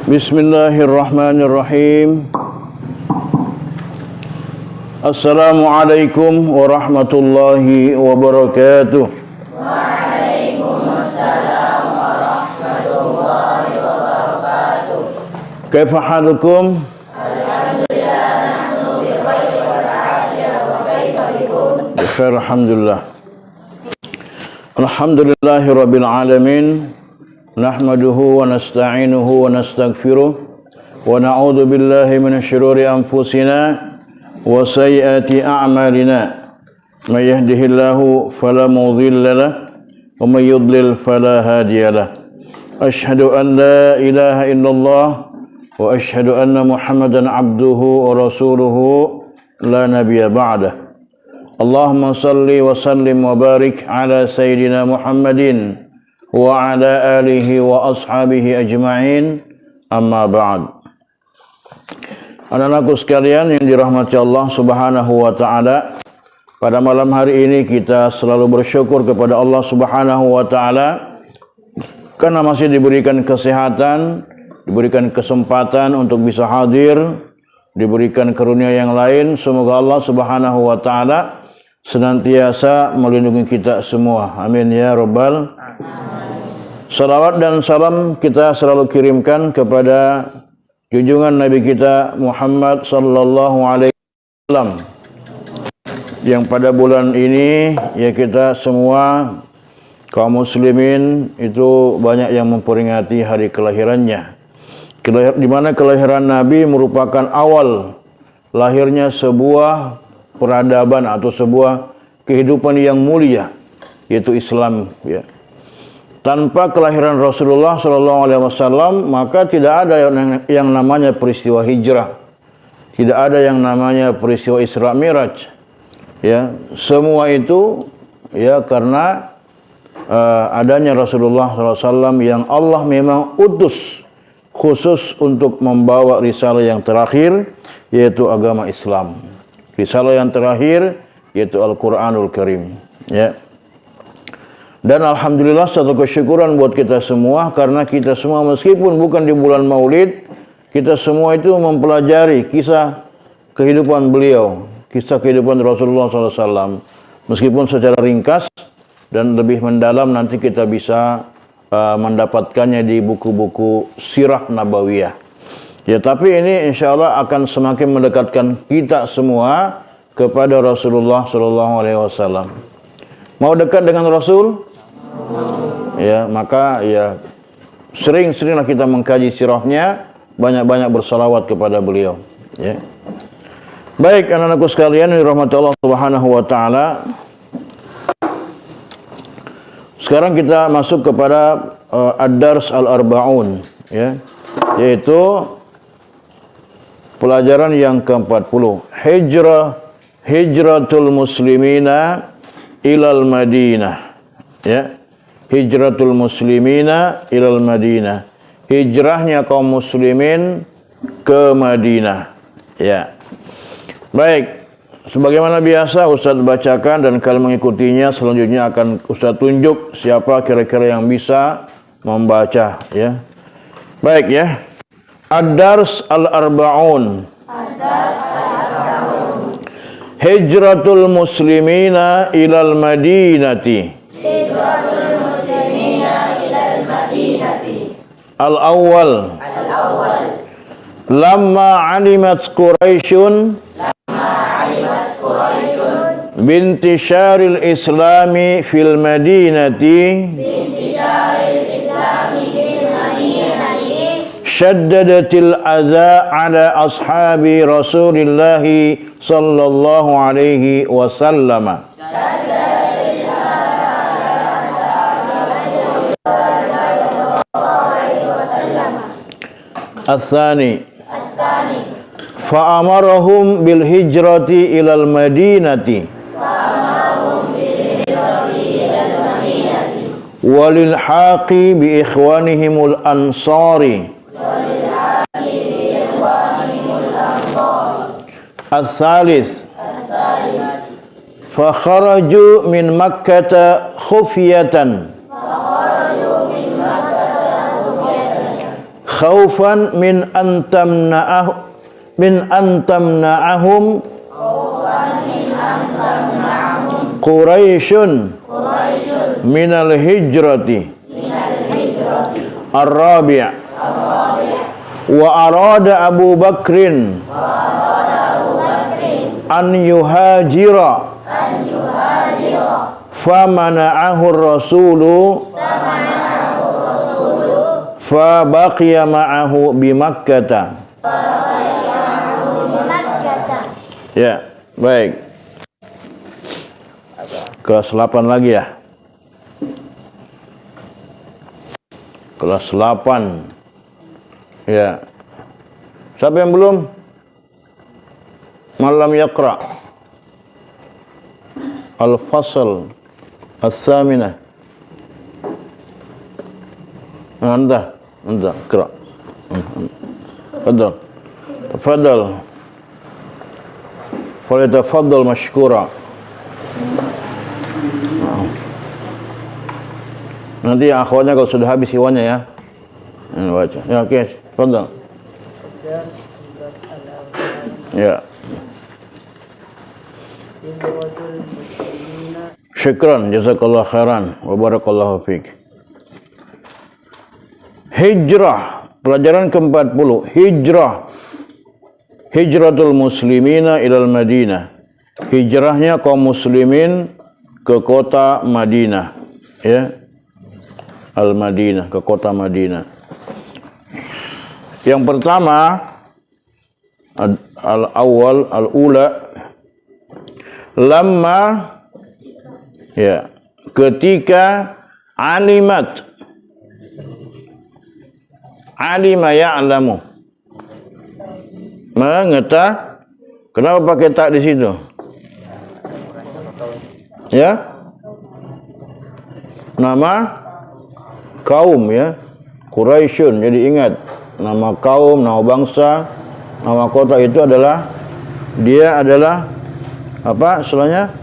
Bismillahirrahmanirrahim. Assalamualaikum warahmatullahi wabarakatuh. Waalaikumsalam warahmatullahi wabarakatuh. Kaifa halukum? Alhamdulillah, nahnu bi khairi wal afiyah wa kaifa bikum? Bi khair, alhamdulillah. Alhamdulillahi rabbil alamin. Nahmaduhu wa nasta'inuhu wa nastaghfiruh wa na'udzu billahi minasy syururi anfusina wa sayyiati a'malina. May yahdihillahu fala mudilla lahu wa may yudlil fala hadiya lahu. Asyhadu an la ilaha illallah wa asyhadu anna Muhammadan abduhu wa rasuluhu la nabiyya ba'dah. Allahumma salli wa sallim wa barik ala sayyidina Muhammadin wa ala alihi wa ashabihi ajma'in, amma ba'd. Anak-anakku sekalian yang dirahmati Allah Subhanahu wa ta'ala, pada malam hari ini kita selalu bersyukur kepada Allah Subhanahu wa ta'ala karena masih diberikan kesehatan, diberikan kesempatan untuk bisa hadir, diberikan karunia yang lain. Semoga Allah Subhanahu wa ta'ala senantiasa melindungi kita semua. Amin ya rabbal. Salawat dan salam kita selalu kirimkan kepada junjungan Nabi kita Muhammad sallallahu alaihi wasallam, yang pada bulan ini ya kita semua kaum muslimin itu banyak yang memperingati hari kelahirannya. Di mana kelahiran Nabi merupakan awal lahirnya sebuah peradaban atau sebuah kehidupan yang mulia, yaitu Islam ya. Tanpa kelahiran Rasulullah SAW, maka tidak ada yang namanya peristiwa hijrah, tidak ada yang namanya peristiwa Isra Miraj. Ya, semua itu ya karena adanya Rasulullah SAW yang Allah memang utus khusus untuk membawa risalah yang terakhir, yaitu agama Islam. Risalah yang terakhir yaitu Al-Quranul Karim. Ya. Dan alhamdulillah satu kesyukuran buat kita semua, karena kita semua meskipun bukan di bulan Maulid, kita semua itu mempelajari kisah kehidupan beliau, kisah kehidupan Rasulullah SAW. Meskipun secara ringkas dan lebih mendalam nanti kita bisa mendapatkannya di buku-buku sirah nabawiyah. Ya, tapi ini insya Allah akan semakin mendekatkan kita semua kepada Rasulullah SAW. Mau dekat dengan Rasul? Ya, maka ya sering-seringlah kita mengkaji sirahnya, banyak-banyak bersalawat kepada beliau. Ya. Baik anak-anakku sekalian yang dirahmati Allah Subhanahu wa taala. Sekarang kita masuk kepada Ad-Dars Al-Arba'un, ya, yaitu pelajaran yang ke-40, Hijratul Muslimina ilal Madinah. Ya. Hijratul Muslimina ilal Madinah. Hijrahnya kaum muslimin ke Madinah. Ya. Baik, sebagaimana biasa Ustaz bacakan dan kalian mengikutinya. Selanjutnya akan Ustaz tunjuk siapa kira-kira yang bisa membaca, ya. Baik ya. Ad-Dars Al-Arba'un. Ad-Dars Al-Arba'un. Hijratul Muslimina ilal Madinati. Hijratul Muslimina ilal Madinati. Al-awwal. Al-awwal. Lamma alimat Quraisyun. Bintisharil Islami fil Madinati. Bintisharil Islami fil Madinati. Shaddadatil adza ala ashabi Rasulillah sallallahu alaihi wasallam. As-sani. Fa'amarahum bil hijrati ilal Madinati. Walil haqi bi ikhwanihimul ansari. As-salis. Fa kharaju min Makkah khufyatan. khaufan min antamna'ahum Quraisyun minal hijrati ar-rabi' wa arada Abu Bakrin an yuhajira famana'ahu ar-rasulu fa baqiya ma'ahu bi Makkah. Ya, baik. Kelas 8 lagi ya. Kelas 8. Ya. Siapa yang belum? Malam yaqra. Al-fasl as-saminah. Anda اقرأ. تفضل تفضل فليتفضل مشكورا. Nanti akhwatnya kalau sudah habis iwannya ya. Baca. Ya, oke. Tafadhal. Ya. Syukran, jazakallahu khairan wa barakallahu fiik. Hijrah, pelajaran ke-40. Hijratul muslimina ilal Madinah. Hijrahnya kaum muslimin ke kota Madinah, ya. Al-Madinah, ke kota Madinah. Yang pertama, al-awwal, al-ula, lamma, ya, ketika alima ya'lamu, kenapa pakai tak di situ? Ya, nama kaum, ya, Quraisyun. Jadi ingat, nama kaum, nama bangsa, nama kota itu adalah, dia adalah apa istilahnya?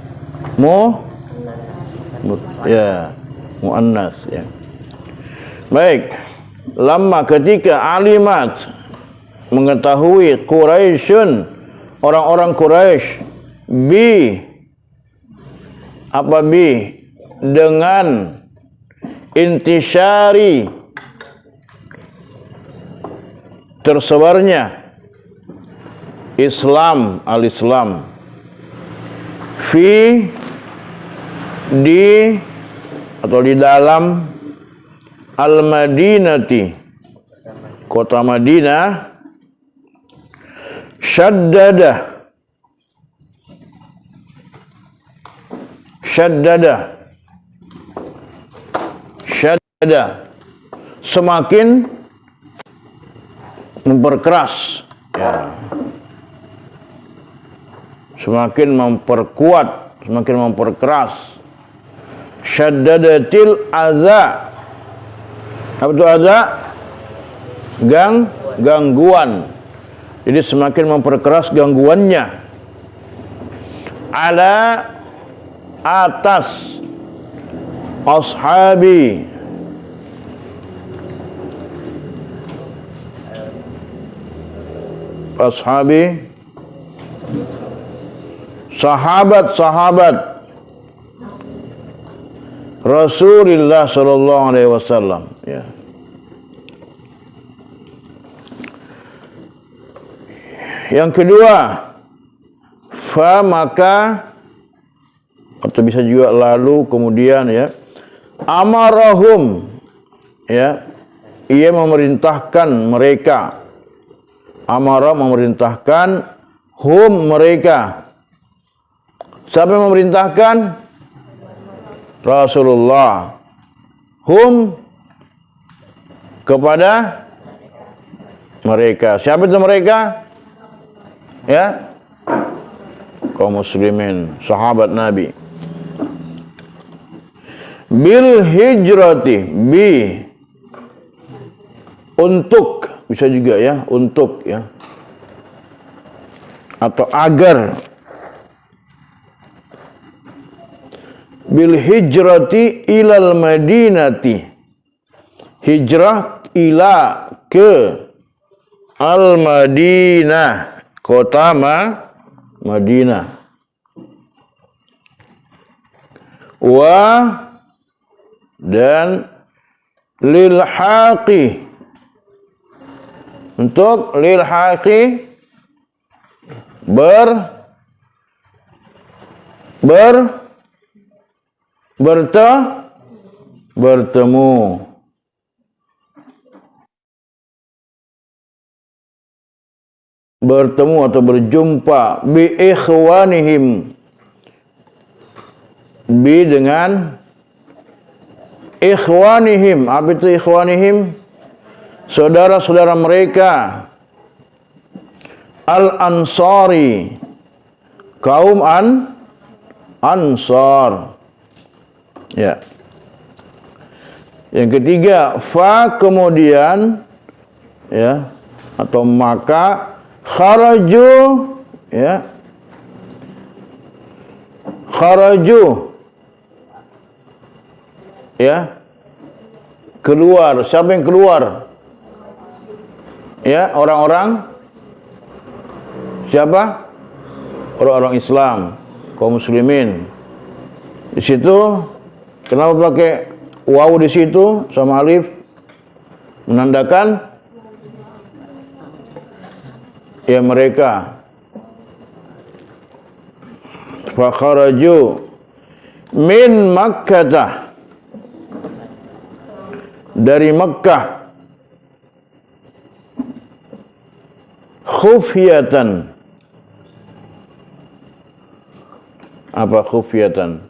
Muannas, ya. Baik. Lama ketika alimat, mengetahui Quraisyun, orang-orang Quraisy, dengan intisyari, tersebarnya Islam, al-Islam, di dalam Al-Madinati, kota Madinah, syaddada, semakin memperkeras, ya. Semakin memperkuat, semakin memperkeras. Syaddadatil adza. Apa itu adza? Gangguan. Jadi semakin memperkeras gangguannya. Ala, atas, ashabi, sahabat Rasulullah sallallahu alaihi wasallam, ya. Yang kedua, maka, atau bisa juga lalu, kemudian, ya, amarahum, ya, ia memerintahkan mereka. Amara, memerintahkan, mereka. Siapa yang memerintahkan? Rasulullah. Kepada mereka. Siapa itu mereka? Ya, kaum muslimin, sahabat Nabi. Bil hijrati, untuk, bisa juga ya, untuk, ya, atau agar. Bil hijrati ilal Madinati, hijrah ila, ke Al-Madinah, kota Madinah. Wa dan lil haqi, untuk lil haqi bertemu. Bertemu atau berjumpa bi ikhwanihim, bi dengan ikhwanihim. Apa itu ikhwanihim? Saudara-saudara mereka al-ansari, kaum ansar. Ya. Yang ketiga, fa kemudian, ya, atau maka kharaju, ya, kharaju, ya, keluar. Siapa yang keluar? Ya, orang-orang siapa? Orang-orang Islam, kaum muslimin. Di situ kenapa pakai waw di situ sama alif? Menandakan ya mereka. Fa kharaju min Makkah, dari Makkah, khufyatan. Apa khufyatan?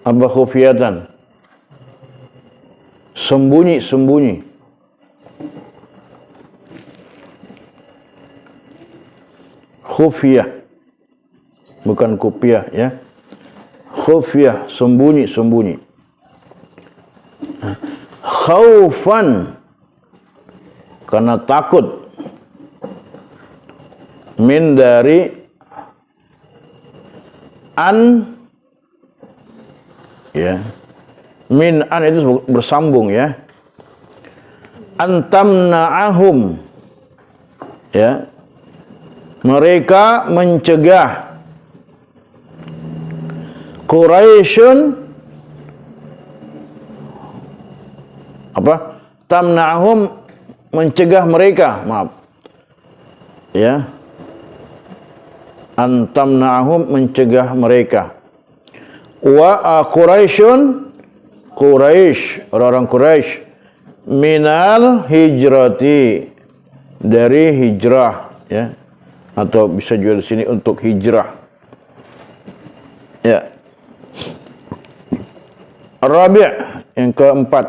Apa khufyatan? Sembunyi-sembunyi. Khufyah, bukan kupiah, ya. Khufyah, sembunyi-sembunyi. Khaufan, karena takut. Min dari an, ya. Min an itu bersambung, ya. Antamna'ahum, ya. Mereka mencegah Quraisyun, apa? Tamna'ahum, mencegah mereka, maaf. Ya. Antamna'ahum, mencegah mereka. Wa Quraisyun, Quraisy, orang-orang Quraisy, minal hijrati, dari hijrah, ya. Atau bisa juga di sini untuk hijrah. Ya. Rabi', yang keempat.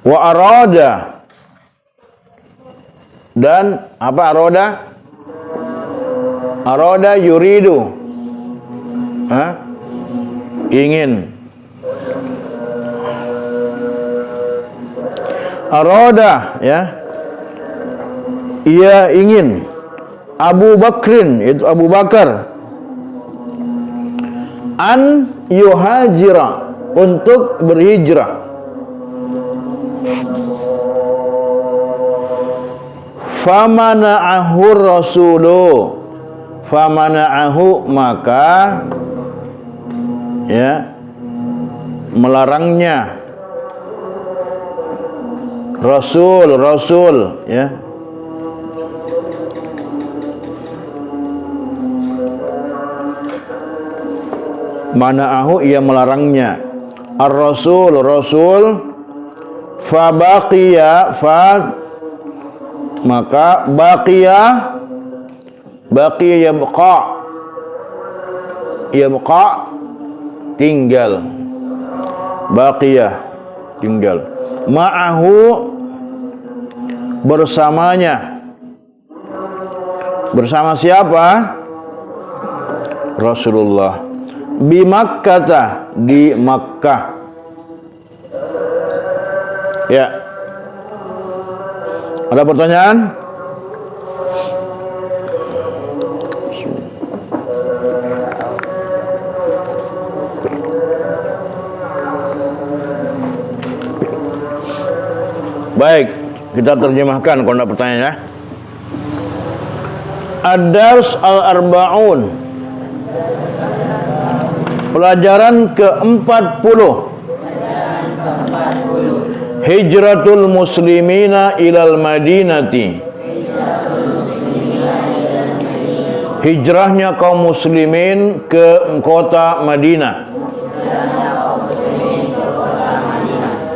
Wa arada, dan apa arada? Arada yuridu, ingin. Arada, ya, ia ingin. Abu Bakrin, itu Abu Bakar, an yuhajira, untuk berhijrah. Famana'ahu rasulu, famana'ahu, maka, ya, melarangnya Rasul, ya. Mana'ahu, ia melarangnya. Ar-Rasul, Rasul. Fa baqiya, maka baqiya yabqa, tinggal. Baqiya, tinggal. Ma'ahu, bersamanya. Bersama siapa? Rasulullah. Bi Makkah, di Makkah. Ya. Ada pertanyaan? Baik, kita terjemahkan kalau ada pertanyaan ya. Ad-Dars Al-Arba'un, pelajaran ke-40, Hijratul Muslimina ilal Madinati, hijrahnya kaum muslimin ke kota Madinah.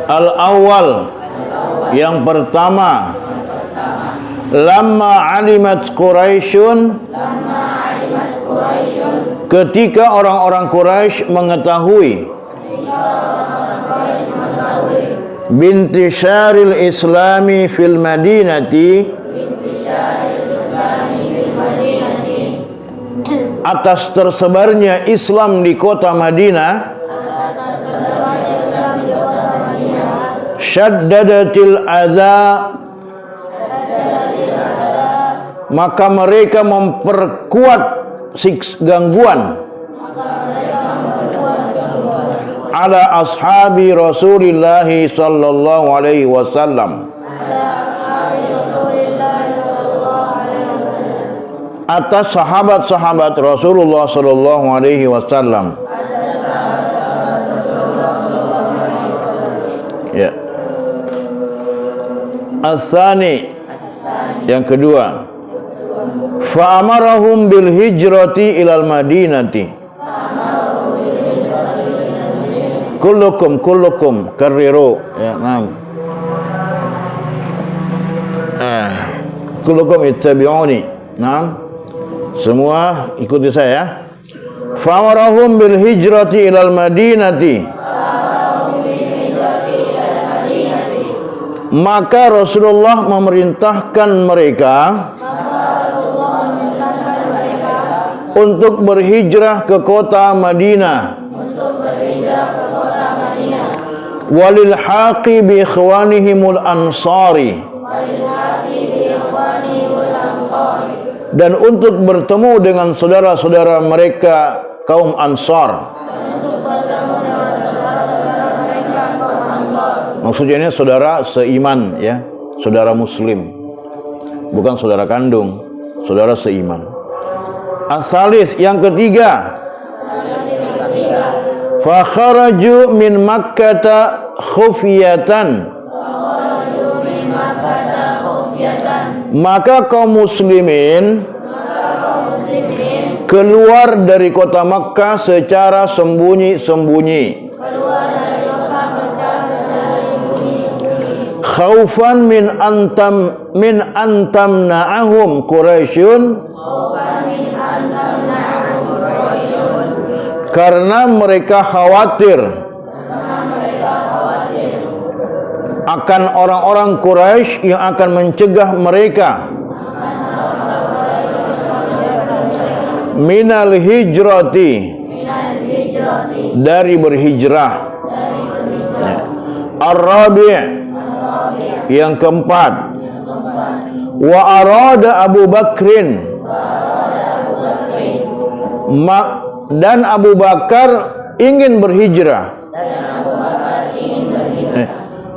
Al-awwal, yang pertama, lamma alimat Quraisyun, ketika orang-orang Quraisy mengetahui bintisyaril islami fil madinati, atas tersebarnya Islam di kota Madinah, syaddadatil adza, maka mereka memperkuat gangguan ala ashabi Rasulillah sallallahu alaihi wasallam, atas sahabat-sahabat Rasulullah sallallahu alaihi wasallam. Ya. As-sani, yang kedua, fa amarahum bil hijrati ilal madinati. Kullukum kariru, ya, naam. Kullukum ittabi'uni. Naam. Semua ikuti saya. Fa amarahum bil hijrati ilal madinati. Maka Rasulullah memerintahkan mereka untuk berhijrah ke kota Madinah. Walil haqi bi ikhwanihimul ansari, dan untuk bertemu dengan saudara-saudara mereka kaum Ansar. Maksudnya ini saudara seiman, ya, saudara muslim, bukan saudara kandung, saudara seiman. As-salis, yang ketiga, fa kharaju min Makkah khufyatan, maka kaum muslimin keluar dari kota Makkah secara sembunyi-sembunyi. Khaufan min antamna'ahum Quraisyun, karena mereka khawatir akan orang-orang Quraisy yang akan mencegah mereka minal hijrati, dari berhijrah. Ar-rabi', yang keempat, wa arada Abu Bakrin, dan Abu Bakar ingin berhijrah.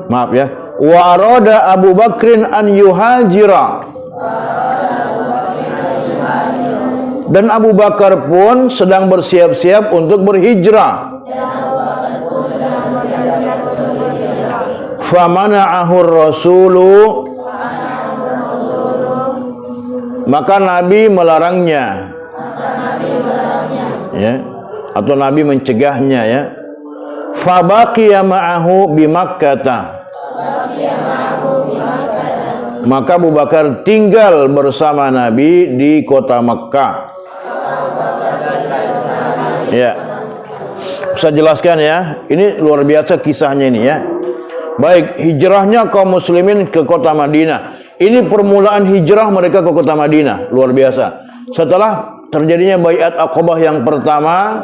Maaf ya, wa arada Abu Bakrin an yuhajira, dan Abu Bakar pun sedang bersiap-siap untuk berhijrah. Famana'ahur rasulu, maka Nabi melarangnya, ya, atau Nabi mencegahnya, ya. Fabaqiya ma'ahu bi Makkah, maka Abu Bakar tinggal bersama Nabi di kota Makkah. Ya, saya jelaskan ya, ini luar biasa kisahnya ini, ya. Baik, hijrahnya kaum muslimin ke kota Madinah. Ini permulaan hijrah mereka ke kota Madinah, luar biasa. Setelah terjadinya Baiat Aqabah yang pertama,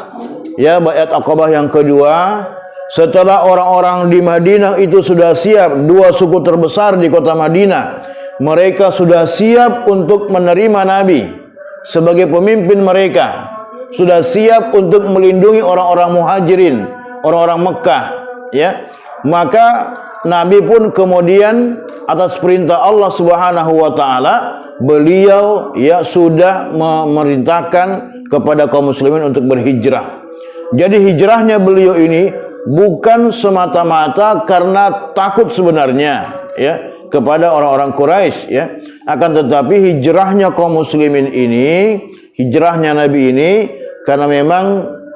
ya, Baiat Aqabah yang kedua, setelah orang-orang di Madinah itu sudah siap, dua suku terbesar di kota Madinah, mereka sudah siap untuk menerima Nabi sebagai pemimpin mereka, sudah siap untuk melindungi orang-orang muhajirin, orang-orang Mekah, ya. Maka Nabi pun kemudian atas perintah Allah Subhanahu wa taala, beliau ya sudah memerintahkan kepada kaum muslimin untuk berhijrah. Jadi hijrahnya beliau ini bukan semata-mata karena takut sebenarnya ya kepada orang-orang Quraisy ya, akan tetapi hijrahnya kaum muslimin ini, hijrahnya Nabi ini karena memang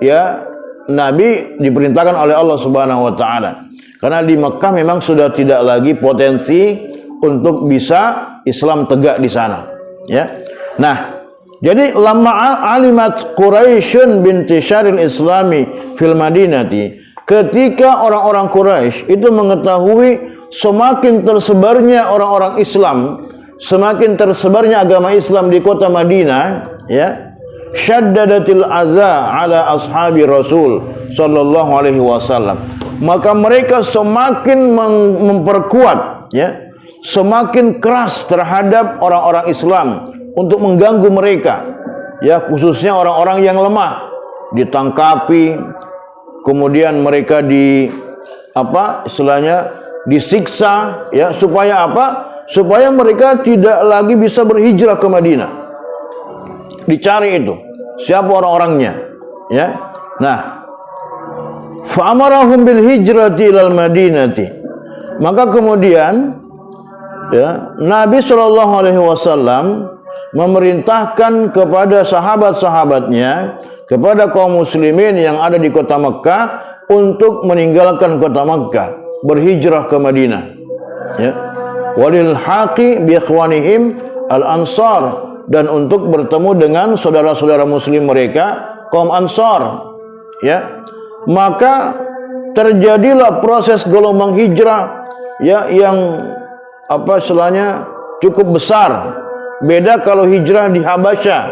ya Nabi diperintahkan oleh Allah Subhanahu wa taala. Karena di Mekah memang sudah tidak lagi potensi untuk bisa Islam tegak di sana, ya. Nah, jadi lamma alimat Quraisyun bintisyaril Islami fil Madinati, ketika orang-orang Quraisy itu mengetahui semakin tersebarnya orang-orang Islam, semakin tersebarnya agama Islam di kota Madinah, ya, syaddadatil adza ala ashabi Rasul sallallahu alaihi wasallam, maka mereka semakin memperkuat ya, semakin keras terhadap orang-orang Islam untuk mengganggu mereka ya, khususnya orang-orang yang lemah, ditangkapi, kemudian mereka disiksa ya, supaya apa? Supaya mereka tidak lagi bisa berhijrah ke Madinah. Dicari itu siapa orang-orangnya ya. Nah, fa'amarahum bil hijrati ilal madinati, maka kemudian ya, Nabi sallallahu alaihi wasallam memerintahkan kepada sahabat-sahabatnya, kepada kaum muslimin yang ada di kota Mekah untuk meninggalkan kota Mekah, berhijrah ke Madinah ya, walil haqi bi ikhwanihim al-ansar, dan untuk bertemu dengan saudara-saudara muslim mereka kaum Ansar ya. Maka terjadilah proses gelombang hijrah ya, yang cukup besar. Beda kalau hijrah di Habasyah,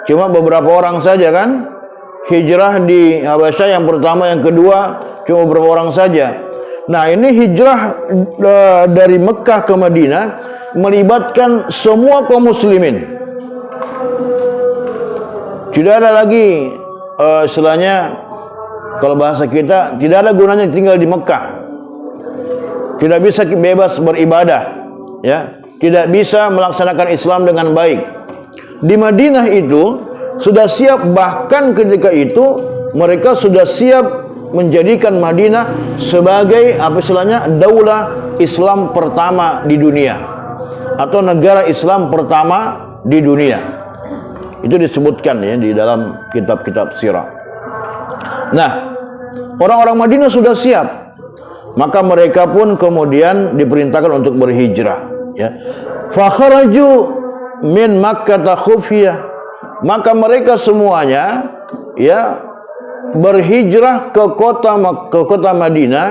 cuma beberapa orang saja kan. Hijrah di Habasyah yang pertama, yang kedua cuma beberapa orang saja. Nah, ini hijrah dari Mekah ke Madinah melibatkan semua kaum muslimin. Tidak ada lagi kalau bahasa kita, tidak ada gunanya tinggal di Mekah. Tidak bisa bebas beribadah ya, tidak bisa melaksanakan Islam dengan baik. Di Madinah itu sudah siap, bahkan ketika itu mereka sudah siap menjadikan Madinah sebagai daulah Islam pertama di dunia, atau negara Islam pertama di dunia. Itu disebutkan ya di dalam kitab-kitab sirah. Nah, orang-orang Madinah sudah siap, maka mereka pun kemudian diperintahkan untuk berhijrah ya. Fakharaju min Makkah khufiyah, maka mereka semuanya ya berhijrah ke kota Madinah,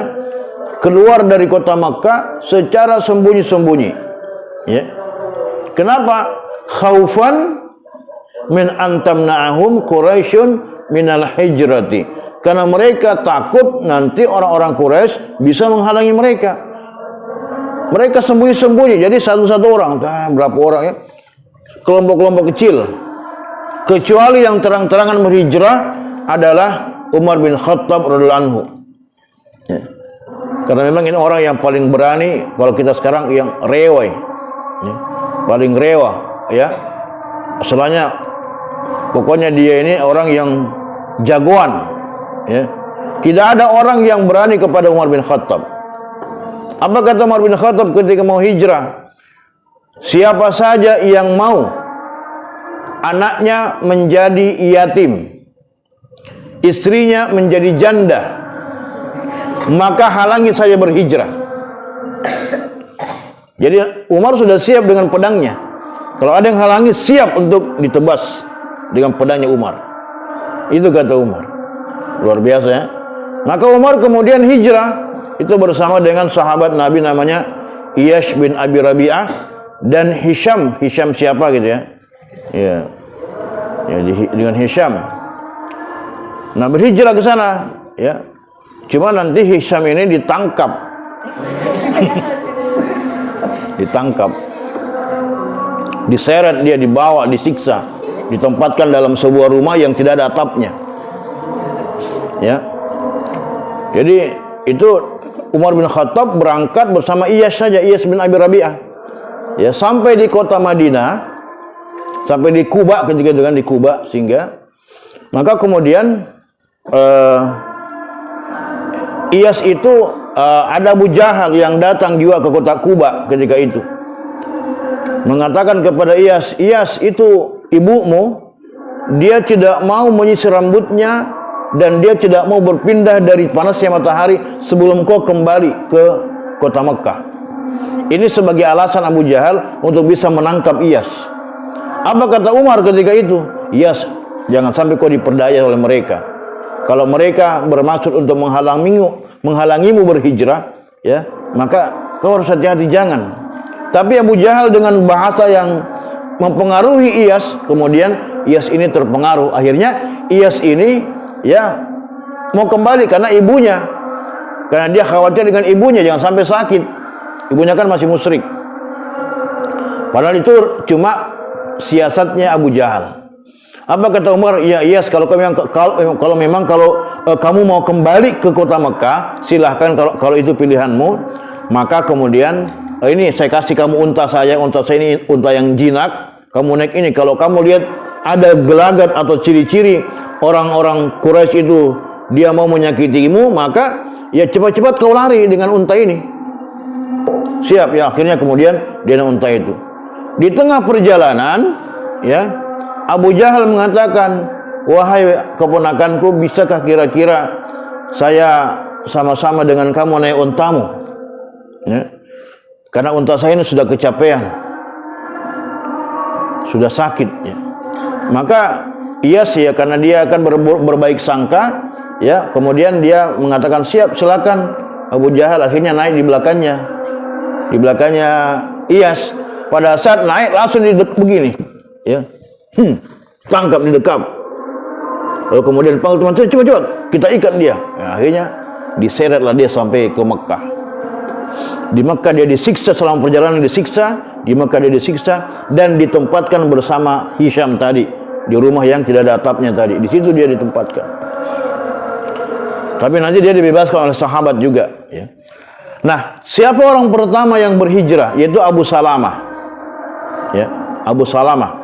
keluar dari kota Makkah secara sembunyi-sembunyi ya. Kenapa? Khaufan min antamna'ahum Quraisyun minal hijrati, karena mereka takut nanti orang-orang Quraisy bisa menghalangi mereka. Mereka sembunyi-sembunyi, jadi satu-satu orang, berapa orang ya, kelompok-kelompok kecil. Kecuali yang terang-terangan berhijrah adalah Umar bin Khattab radhiyallahu anhu ya. Karena memang ini orang yang paling berani, kalau kita sekarang yang rewai ya, paling rewa ya. Soalnya pokoknya dia ini orang yang jagoan ya. Tidak ada orang yang berani kepada Umar bin Khattab. Apa kata Umar bin Khattab ketika mau hijrah? Siapa saja yang mau anaknya menjadi yatim, istrinya menjadi janda, maka halangi saya berhijrah. Jadi Umar sudah siap dengan pedangnya. Kalau ada yang halangi, siap untuk ditebas dengan pedangnya Umar. Itu kata Umar. Luar biasa ya. Maka Umar kemudian hijrah itu bersama dengan sahabat Nabi namanya Iyash bin Abi Rabi'ah dan Hisham. Hisham siapa gitu ya? Ya, dengan Hisham. Nah, berhijrah ke sana ya. Cuma nanti Hisham ini ditangkap. Ditangkap. Diseret dia, dibawa, disiksa, ditempatkan dalam sebuah rumah yang tidak ada atapnya. Ya. Jadi itu Umar bin Khattab berangkat bersama Iyas saja, Iyas bin Abi Rabi'ah. Ya, sampai di kota Madinah, sampai di Kuba, ketika dengan di Kuba singgah. Maka kemudian Iyas itu ada Abu Jahal yang datang juga ke kota Kuba ketika itu. Mengatakan kepada Iyas, Iyas itu ibumu, dia tidak mau menyisir rambutnya dan dia tidak mau berpindah dari panasnya matahari sebelum kau kembali ke kota Mekah. Ini sebagai alasan Abu Jahal untuk bisa menangkap Iyas. Apa kata Umar ketika itu? Iyas, jangan sampai kau diperdaya oleh mereka. Kalau mereka bermaksud untuk menghalangimu berhijrah, ya, maka kau harus hati-hati, jangan. Tapi Abu Jahal dengan bahasa yang mempengaruhi Iyas, kemudian Iyas ini terpengaruh. Akhirnya Iyas ini ya mau kembali karena ibunya, karena dia khawatir dengan ibunya jangan sampai sakit. Ibunya kan masih musyrik. Padahal itu cuma siasatnya Abu Jahal. Apa kata Umar? Ya Iyas, kalau memang kamu mau kembali ke kota Mekah, silahkan, kalau itu pilihanmu. Maka kemudian ini saya kasih kamu unta saya ini unta yang jinak, kamu naik ini. Kalau kamu lihat ada gelagat atau ciri-ciri orang-orang Quraisy itu dia mau menyakitimu, maka ya cepat-cepat kau lari dengan unta ini. Siap ya, akhirnya kemudian dia naik unta itu. Di tengah perjalanan, ya, Abu Jahal mengatakan, wahai keponakanku, bisakah kira-kira saya sama-sama dengan kamu naik untamu? Ya. Karena unta saya ini sudah kecapean, sudah sakit. Ya. Maka Iyas ya, karena dia akan berbaik sangka, ya, kemudian dia mengatakan siap, silakan. Abu Jahal akhirnya naik di belakangnya Iyas. Pada saat naik langsung begini, ya, tangkap, didekap. Lalu kemudian panggil teman-teman, cepat kita ikat dia. Ya, akhirnya diseretlah dia sampai ke Mekah. Di Mekah dia disiksa, selama perjalanan disiksa, di Mekah dia disiksa dan ditempatkan bersama Hisham tadi di rumah yang tidak ada atapnya tadi. Di situ dia ditempatkan. Tapi nanti dia dibebaskan oleh sahabat juga, ya. Nah, siapa orang pertama yang berhijrah? Yaitu Abu Salamah. Ya, Abu Salamah.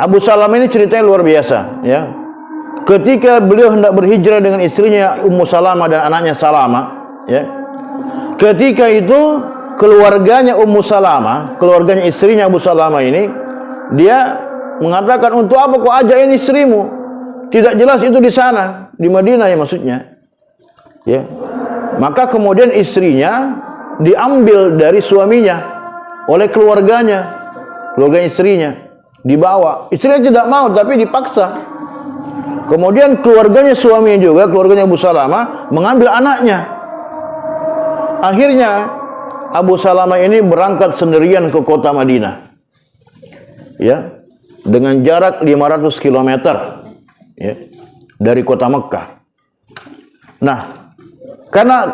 Abu Salamah ini ceritanya luar biasa, ya. Ketika beliau hendak berhijrah dengan istrinya Ummu Salamah dan anaknya Salamah, ya. Ketika itu keluarganya Ummu Salamah, keluarganya istrinya Abu Salamah ini, dia mengatakan, untuk apa kau ajakin istrimu? Tidak jelas itu di sana, di Madinah ya maksudnya. Ya. Maka kemudian istrinya diambil dari suaminya oleh keluarga istrinya, dibawa. Istrinya tidak mau tapi dipaksa. Kemudian keluarganya suaminya juga, keluarganya Abu Salamah mengambil anaknya. Akhirnya Abu Salamah ini berangkat sendirian ke kota Madinah, ya, dengan jarak 500 km, ya, dari kota Mekah. Nah, karena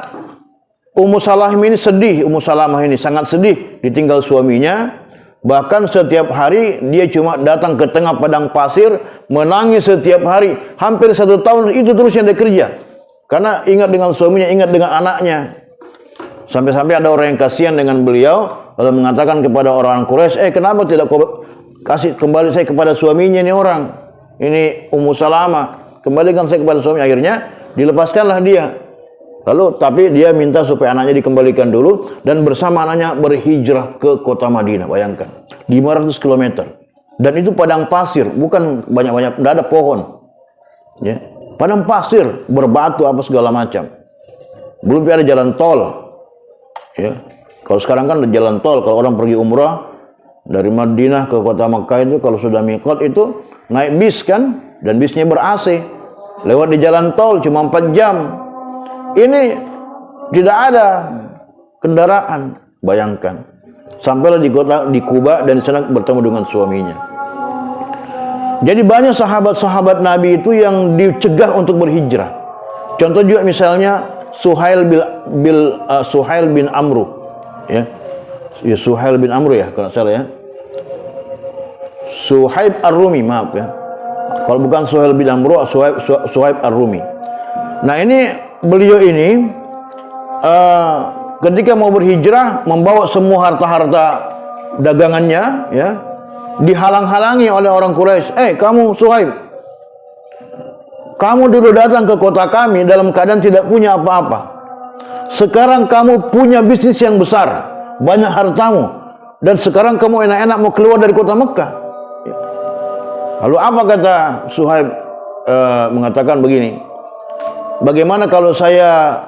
Ummu Salamah ini sangat sedih ditinggal suaminya. Bahkan setiap hari dia cuma datang ke tengah padang pasir, menangis setiap hari. Hampir 1 tahun itu terus yang dia kerja, karena ingat dengan suaminya, ingat dengan anaknya. Sampai-sampai ada orang yang kasihan dengan beliau, lalu mengatakan kepada orang Quraisy, kenapa tidak kau kasih kembali saya kepada suaminya ini orang? Ini Ummu Salamah, kembalikan saya kepada suami. Akhirnya dilepaskanlah dia. Lalu tapi dia minta supaya anaknya dikembalikan dulu dan bersama anaknya berhijrah ke kota Madinah. Bayangkan, 500 km. Dan itu padang pasir, bukan banyak-banyak, tidak ada pohon. Ya, padang pasir, berbatu apa segala macam. Belum ada jalan tol. Ya, kalau sekarang kan ada jalan tol. Kalau orang pergi umrah dari Madinah ke kota Mekah itu, kalau sudah miqat itu naik bis kan, dan bisnya ber-AC, lewat di jalan tol cuma 4 jam. Ini tidak ada kendaraan. Bayangkan, sampailah di Kuba dan di sana bertemu dengan suaminya. Jadi banyak sahabat-sahabat Nabi itu yang dicegah untuk berhijrah. Contoh juga misalnya Suhail bin Amru, ya. Suhail bin Amru ya, kalau salah ya. Suhaib Ar-Rumi, maaf ya. Kalau bukan Suhail bin Amru, Suhaib Ar-Rumi. Nah, ini beliau ini ketika mau berhijrah membawa semua harta-harta dagangannya, ya, dihalang-halangi oleh orang Quraisy. Kamu Suhaib, kamu dulu datang ke kota kami dalam keadaan tidak punya apa-apa. Sekarang kamu punya bisnis yang besar, banyak hartamu, dan sekarang kamu enak-enak mau keluar dari kota Mekah. Lalu apa kata Suhaib? Mengatakan begini, bagaimana kalau saya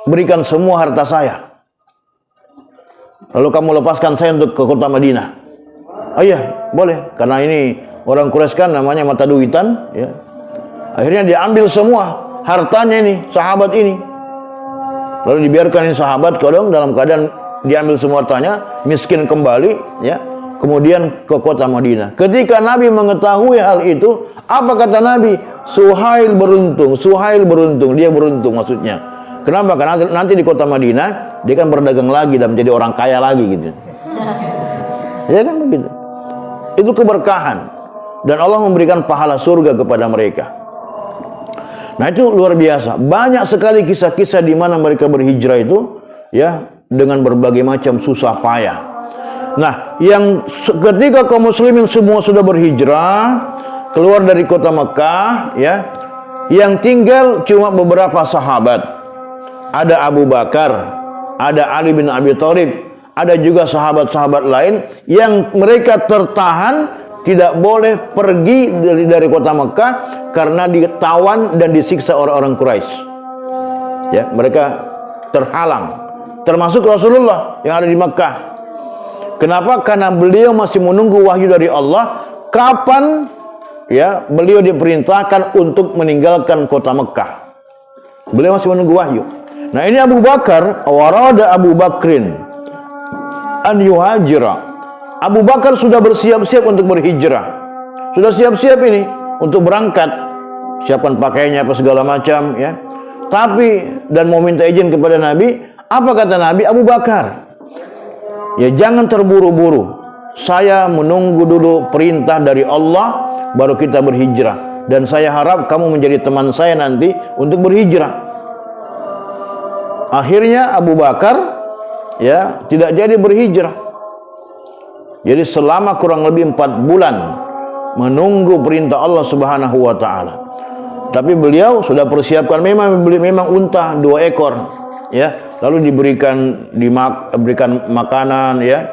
berikan semua harta saya, lalu kamu lepaskan saya untuk ke kota Madinah? Iya, boleh, karena ini orang Quraisy kan namanya mata duitan, ya. Akhirnya diambil semua hartanya ini, sahabat ini. Lalu dibiarkan ini sahabat kodong dalam keadaan diambil semua hartanya, miskin kembali, ya. Kemudian ke kota Madinah. Ketika Nabi mengetahui hal itu, apa kata Nabi? Suhail beruntung, Suhail beruntung, dia beruntung maksudnya. Kenapa? Karena nanti di kota Madinah dia kan berdagang lagi dan menjadi orang kaya lagi gitu. Ya kan begitu. Itu keberkahan dan Allah memberikan pahala surga kepada mereka. Nah, itu luar biasa. Banyak sekali kisah-kisah di mana mereka berhijrah itu, ya, dengan berbagai macam susah payah. Nah, yang ketika kaum muslimin semua sudah berhijrah keluar dari kota Mekah, ya, yang tinggal cuma beberapa sahabat. Ada Abu Bakar, ada Ali bin Abi Thalib, ada juga sahabat-sahabat lain yang mereka tertahan, tidak boleh pergi dari kota Mekah karena ditawan dan disiksa orang-orang Quraisy. Ya, mereka terhalang, termasuk Rasulullah yang ada di Mekah. Kenapa? Karena beliau masih menunggu wahyu dari Allah kapan, ya, beliau diperintahkan untuk meninggalkan kota Mekah. Beliau masih menunggu wahyu. Nah, ini Abu Bakar, warada Abu Bakrin an yuhajira. Abu Bakar sudah bersiap-siap untuk berhijrah. Sudah siap-siap ini untuk berangkat. Siapkan pakaiannya apa segala macam, ya. Tapi dan mau minta izin kepada Nabi, apa kata Nabi? Abu Bakar, ya, jangan terburu-buru. Saya menunggu dulu perintah dari Allah baru kita berhijrah. Dan saya harap kamu menjadi teman saya nanti untuk berhijrah. Akhirnya Abu Bakar, ya, tidak jadi berhijrah. Jadi selama kurang lebih 4 bulan menunggu perintah Allah Subhanahu wa taala. Tapi beliau sudah persiapkan memang unta 2 ekor, ya. Lalu diberikan makanan, ya.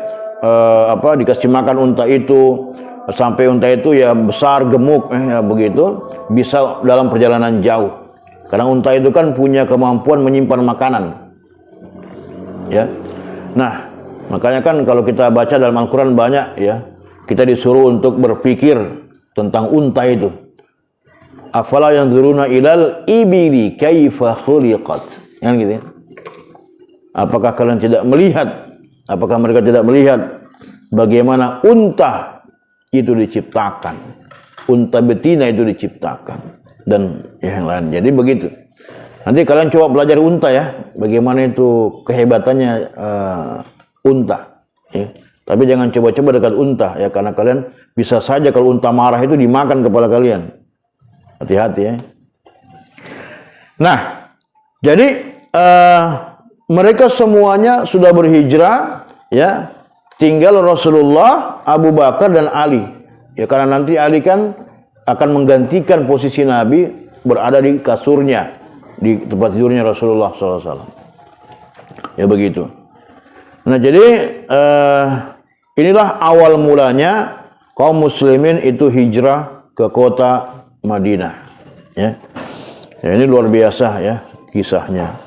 Dikasih makan unta itu sampai unta itu, ya, besar gemuk, ya, begitu, bisa dalam perjalanan jauh. Karena unta itu kan punya kemampuan menyimpan makanan. Ya. Nah, makanya kan kalau kita baca dalam Al-Quran banyak, ya, kita disuruh untuk berpikir tentang unta itu. Afala yanzuruna ilal ibili kaifa khuliqat. Kan gitu, ya. Apakah kalian tidak melihat? Apakah mereka tidak melihat bagaimana unta itu diciptakan? Unta betina itu diciptakan dan yang lain. Jadi begitu. Nanti kalian coba belajar unta, ya, bagaimana itu kehebatannya unta, ya. Tapi jangan coba-coba dekat unta, ya, karena kalian bisa saja kalau unta marah itu dimakan kepala kalian. Hati-hati, ya. Nah, jadi mereka semuanya sudah berhijrah, ya. Tinggal Rasulullah, Abu Bakar dan Ali. Ya, karena nanti Ali kan akan menggantikan posisi Nabi berada di kasurnya, di tempat tidurnya Rasulullah SAW. Ya, begitu. Nah, jadi inilah awal mulanya kaum muslimin itu hijrah ke kota Madinah, ya. Ya, ini luar biasa, ya, kisahnya.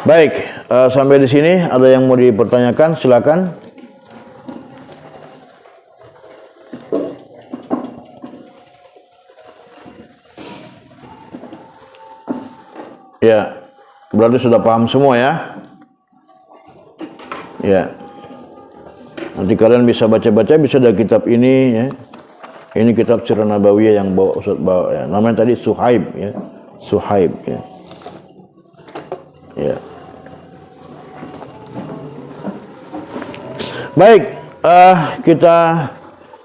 Baik, sampai di sini ada yang mau dipertanyakan, silakan. Ya, berarti sudah paham semua, ya. Ya, nanti kalian bisa baca-baca, bisa dari kitab ini, ya. Ini kitab Sirah Nabawiyah yang bawa Ustaz bawa, ya. Namanya tadi Suhaib, ya. Suhaib, ya. Ya. Baik, kita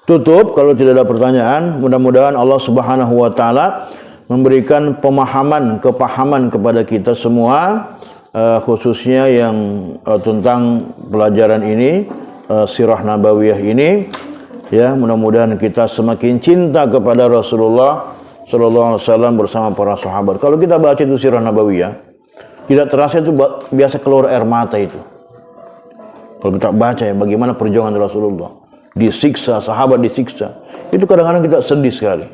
tutup kalau tidak ada pertanyaan. Mudah-mudahan Allah Subhanahu wa taala memberikan kepahaman kepada kita semua khususnya yang tentang pelajaran ini, sirah nabawiyah ini. Ya, mudah-mudahan kita semakin cinta kepada Rasulullah sallallahu alaihi wasallam bersama para sahabat. Kalau kita baca itu sirah nabawiyah, tidak terasa itu biasa keluar air mata itu. Kalau kita baca ya bagaimana perjuangan Rasulullah, disiksa, sahabat disiksa, itu kadang-kadang kita sedih sekali.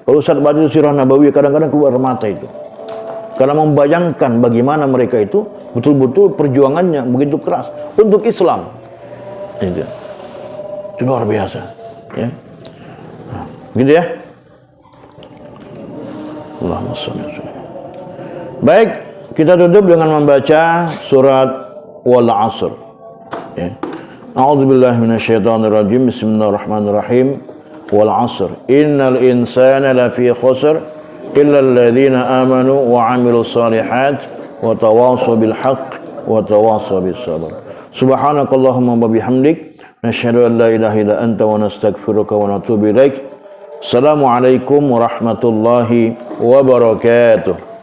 Kalau Ustaz baca itu sirah nabawiyah kadang-kadang keluar air mata itu. Karena membayangkan bagaimana mereka itu betul-betul perjuangannya begitu keras untuk Islam. Itu luar biasa, ya. Nah, gitu ya. Allahumma shalli ala sayyidina. Baik, kita tutup dengan membaca surat Wal 'Ashr. Ya. A'udzubillahi minasyaitonir rajim. Bismillahirrahmanirrahim. Wal 'Ashr. Innal insana lafi khusr illa alladhina amanu wa 'amilus shalihat wa tawassaw bil haqq wa tawassaw bis sabr. Subhanakallahumma wa bihamdik nasyhadu an la ilaha illa anta wa nastaghfiruka wa natubu ilaik. Assalamualaikum warahmatullahi wabarakatuh.